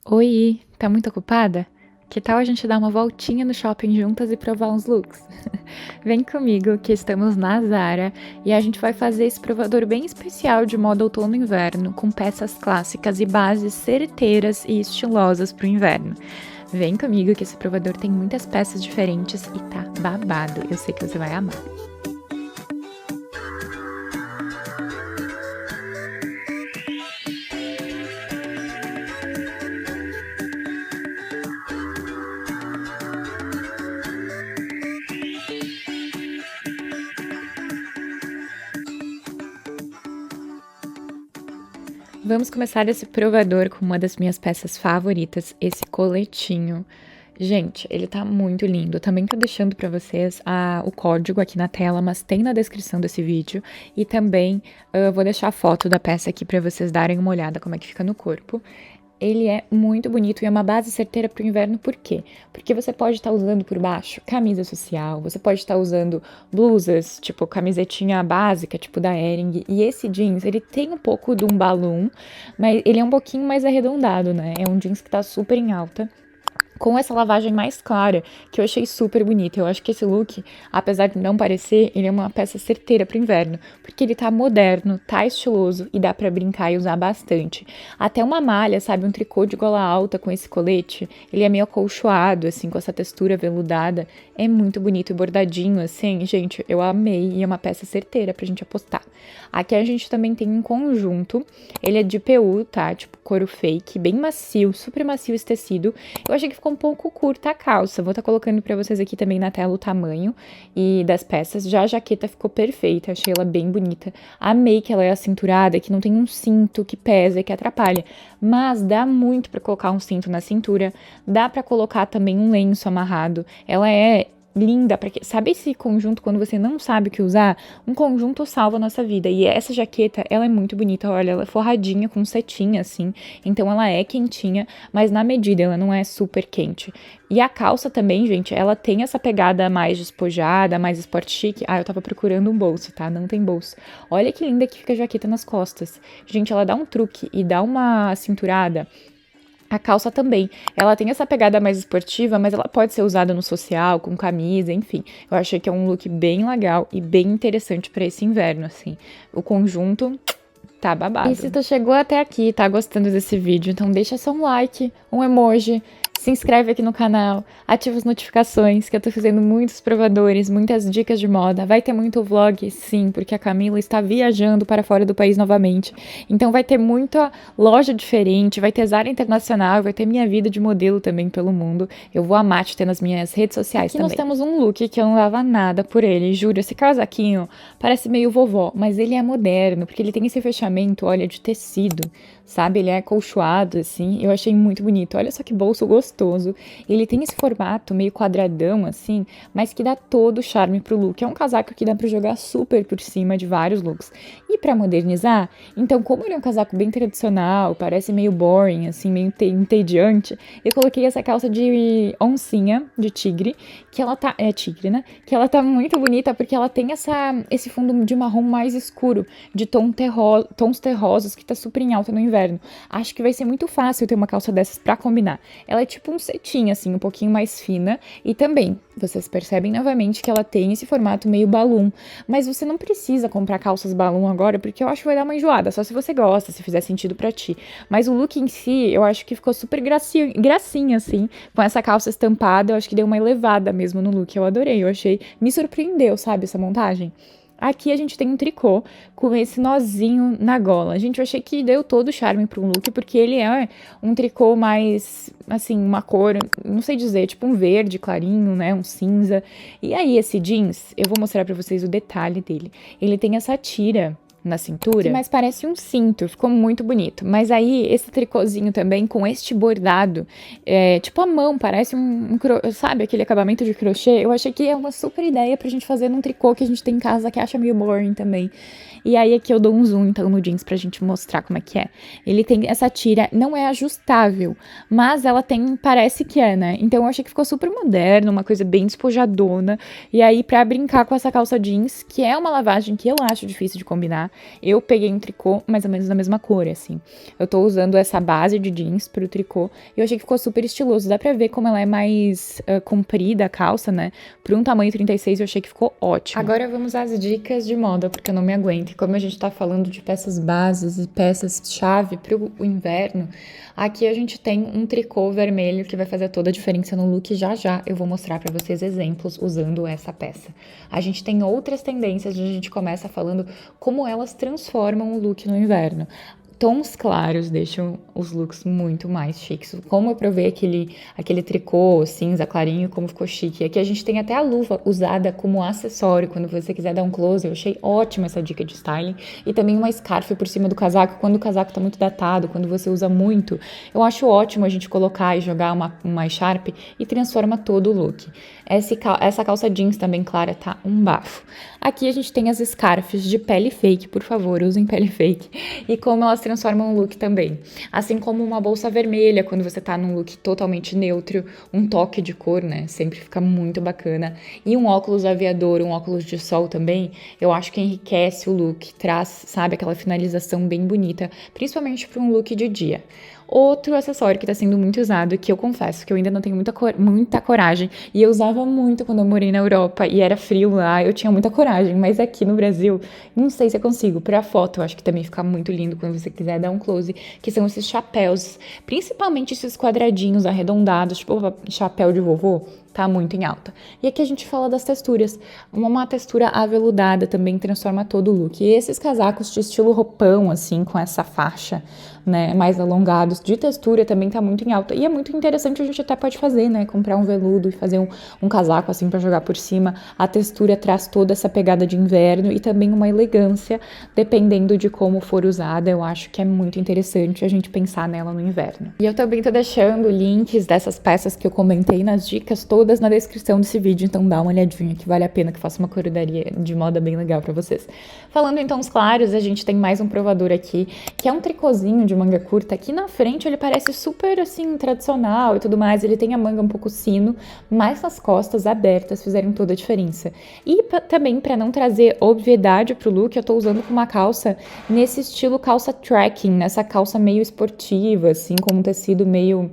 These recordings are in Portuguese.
Oi, tá muito ocupada? Que tal a gente dar uma voltinha no shopping juntas e provar uns looks? Vem comigo que estamos na Zara e a gente vai fazer esse provador bem especial de moda outono e inverno, com peças clássicas e bases certeiras e estilosas pro inverno. Vem comigo que esse provador tem muitas peças diferentes e tá babado. Eu sei que você vai amar. Vamos começar esse provador com uma das minhas peças favoritas, esse coletinho. Gente, ele tá muito lindo. Também tô deixando pra vocês o código aqui na tela, mas tem na descrição desse vídeo. E também vou deixar a foto da peça aqui pra vocês darem uma olhada como é que fica no corpo. Ele é muito bonito e é uma base certeira para o inverno, por quê? Porque você pode estar usando por baixo camisa social, você pode estar usando blusas, tipo camisetinha básica, tipo da Hering, e esse jeans, ele tem um pouco de um balloon, mas ele é um pouquinho mais arredondado, né? É um jeans que tá super em alta, com essa lavagem mais clara, que eu achei super bonita. Eu acho que esse look, apesar de não parecer, ele é uma peça certeira pro inverno, porque ele tá moderno, tá estiloso e dá pra brincar e usar bastante. Até uma malha, sabe, um tricô de gola alta com esse colete, ele é meio acolchoado, assim, com essa textura veludada, é muito bonito e bordadinho, assim, gente, eu amei e é uma peça certeira pra gente apostar. Aqui a gente também tem um conjunto, ele é de PU, tá, tipo couro fake, bem macio, super macio esse tecido. Eu achei que ficou um pouco curta a calça. Vou estar colocando pra vocês aqui também na tela o tamanho e das peças. Já a jaqueta ficou perfeita, achei ela bem bonita. Amei que ela é acinturada, que não tem um cinto que pesa, que atrapalha. Mas dá muito pra colocar um cinto na cintura. Dá pra colocar também um lenço amarrado. Ela é linda, para sabe esse conjunto quando você não sabe o que usar? Um conjunto salva a nossa vida. E essa jaqueta, ela é muito bonita, olha, ela é forradinha com cetinha assim, então ela é quentinha, mas na medida, ela não é super quente. E a calça também, gente, ela tem essa pegada mais despojada, mais sport chic. Ah, eu tava procurando um bolso, tá? Não tem bolso. Olha que linda que fica a jaqueta nas costas. Gente, ela dá um truque e dá uma cinturada. A calça também, ela tem essa pegada mais esportiva, mas ela pode ser usada no social, com camisa, enfim. Eu achei que é um look bem legal e bem interessante para esse inverno, assim. O conjunto tá babado. E se tu chegou até aqui e tá gostando desse vídeo, então deixa só um like, um emoji, se inscreve aqui no canal, ativa as notificações, que eu tô fazendo muitos provadores, muitas dicas de moda. Vai ter muito vlog, sim, porque a Camila está viajando para fora do país novamente. Então vai ter muita loja diferente, vai ter Zara Internacional, vai ter minha vida de modelo também pelo mundo. Eu vou amar te ter nas minhas redes sociais aqui também. Nós temos um look que eu não dava nada por ele, juro. Esse casaquinho parece meio vovó, mas ele é moderno, porque ele tem esse fechamento, olha, de tecido, sabe? Ele é acolchoado, assim. Eu achei muito bonito. Olha só que bolso gostoso. Ele tem esse formato meio quadradão, assim, mas que dá todo o charme pro look. É um casaco que dá pra jogar super por cima de vários looks. E pra modernizar, então, como ele é um casaco bem tradicional, parece meio boring, assim, meio entediante, eu coloquei essa calça de oncinha, de tigre, que ela tá... É tigre, né? Que ela tá muito bonita porque ela tem esse fundo de marrom mais escuro, de tons terrosos, que tá super em alta no inverno. Acho que vai ser muito fácil ter uma calça dessas pra combinar. Ela é tipo um cetim, assim, um pouquinho mais fina. E também, vocês percebem novamente que ela tem esse formato meio balloon. Mas você não precisa comprar calças balloon agora, porque eu acho que vai dar uma enjoada. Só se você gosta, se fizer sentido pra ti. Mas o look em si, eu acho que ficou super gracinha, assim. Com essa calça estampada, eu acho que deu uma elevada mesmo no look. Eu adorei, eu achei... Me surpreendeu, sabe, essa montagem? Aqui a gente tem um tricô com esse nozinho na gola. Gente, eu achei que deu todo o charme pro look, porque ele é um tricô mais, assim, uma cor, não sei dizer, tipo um verde clarinho, né, um cinza. E aí esse jeans, eu vou mostrar pra vocês o detalhe dele. Ele tem essa tira na cintura, mas parece um cinto, ficou muito bonito. Mas aí, esse tricôzinho também, com este bordado, tipo a mão, parece sabe, aquele acabamento de crochê, eu achei que é uma super ideia pra gente fazer num tricô que a gente tem em casa, que acha meio boring também. E aí, aqui eu dou um zoom, então, no jeans pra gente mostrar como é que é. Ele tem essa tira, não é ajustável, mas ela tem, parece que é, né? Então, eu achei que ficou super moderno, uma coisa bem despojadona. E aí, pra brincar com essa calça jeans, que é uma lavagem que eu acho difícil de combinar, Eu peguei um tricô mais ou menos da mesma cor, assim. Eu tô usando essa base de jeans pro tricô e eu achei que ficou super estiloso. Dá pra ver como ela é mais comprida a calça, né? Por um tamanho 36 eu achei que ficou ótimo. Agora vamos às dicas de moda, porque eu não me aguento. E como a gente tá falando de peças bases e peças-chave pro inverno, aqui a gente tem um tricô vermelho que vai fazer toda a diferença no look. Já eu vou mostrar pra vocês exemplos usando essa peça. A gente tem outras tendências, a gente começa falando como elas transformam o look no inverno. Tons claros deixam os looks muito mais chiques. Como eu provei aquele tricô cinza clarinho, como ficou chique. Aqui a gente tem até a luva usada como acessório, quando você quiser dar um close. Eu achei ótima essa dica de styling. E também uma scarf por cima do casaco, quando o casaco tá muito datado, quando você usa muito. Eu acho ótimo a gente colocar e jogar uma echarpe e transforma todo o look. Essa calça jeans também clara tá um bafo. Aqui a gente tem as scarfs de pele fake, por favor, usem pele fake. E como elas transformam o look também. Assim como uma bolsa vermelha, quando você tá num look totalmente neutro, um toque de cor, né? Sempre fica muito bacana. E um óculos aviador, um óculos de sol também, eu acho que enriquece o look, traz, sabe, aquela finalização bem bonita, principalmente para um look de dia. Outro acessório que está sendo muito usado, que eu confesso que eu ainda não tenho muita coragem, e eu usava muito quando eu morei na Europa e era frio lá, eu tinha muita coragem, mas aqui no Brasil, não sei se eu consigo. Pra foto, eu acho que também fica muito lindo quando você quiser dar um close, que são esses chapéus, principalmente esses quadradinhos arredondados, tipo chapéu de vovô. Tá muito em alta. E aqui a gente fala das texturas. Uma textura aveludada também transforma todo o look. E esses casacos de estilo roupão, assim, com essa faixa, né, mais alongados, de textura também tá muito em alta. E é muito interessante, a gente até pode fazer, né, comprar um veludo e fazer um casaco assim pra jogar por cima. A textura traz toda essa pegada de inverno e também uma elegância, dependendo de como for usada. Eu acho que é muito interessante a gente pensar nela no inverno. E eu também tô deixando links dessas peças que eu comentei nas dicas todas na descrição desse vídeo, então dá uma olhadinha que vale a pena, que eu faço uma curadoria de moda bem legal pra vocês. Falando em tons claros, a gente tem mais um provador aqui, que é um tricôzinho de manga curta. Aqui na frente ele parece super, assim, tradicional e tudo mais, ele tem a manga um pouco sino, mas nas costas abertas fizeram toda a diferença. E também, pra não trazer obviedade pro look, eu tô usando com uma calça nesse estilo calça trekking, nessa calça meio esportiva, assim, com um tecido meio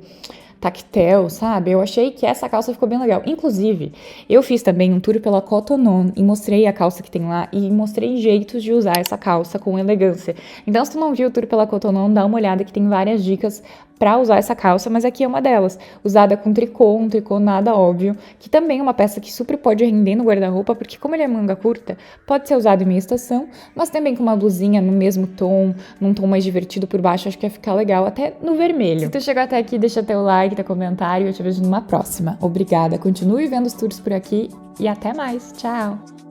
tactel, sabe? Eu achei que essa calça ficou bem legal. Inclusive, eu fiz também um tour pela Cotton On e mostrei a calça que tem lá e mostrei jeitos de usar essa calça com elegância. Então, se tu não viu o tour pela Cotton On, dá uma olhada que tem várias dicas pra usar essa calça, mas aqui é uma delas, usada com tricô, um tricô nada óbvio, que também é uma peça que super pode render no guarda-roupa, porque como ele é manga curta, pode ser usado em meia estação, mas também com uma blusinha no mesmo tom, num tom mais divertido por baixo, acho que ia ficar legal, até no vermelho. Se tu chegou até aqui, deixa teu like, teu comentário, eu te vejo numa próxima. Obrigada, continue vendo os tours por aqui e até mais, tchau!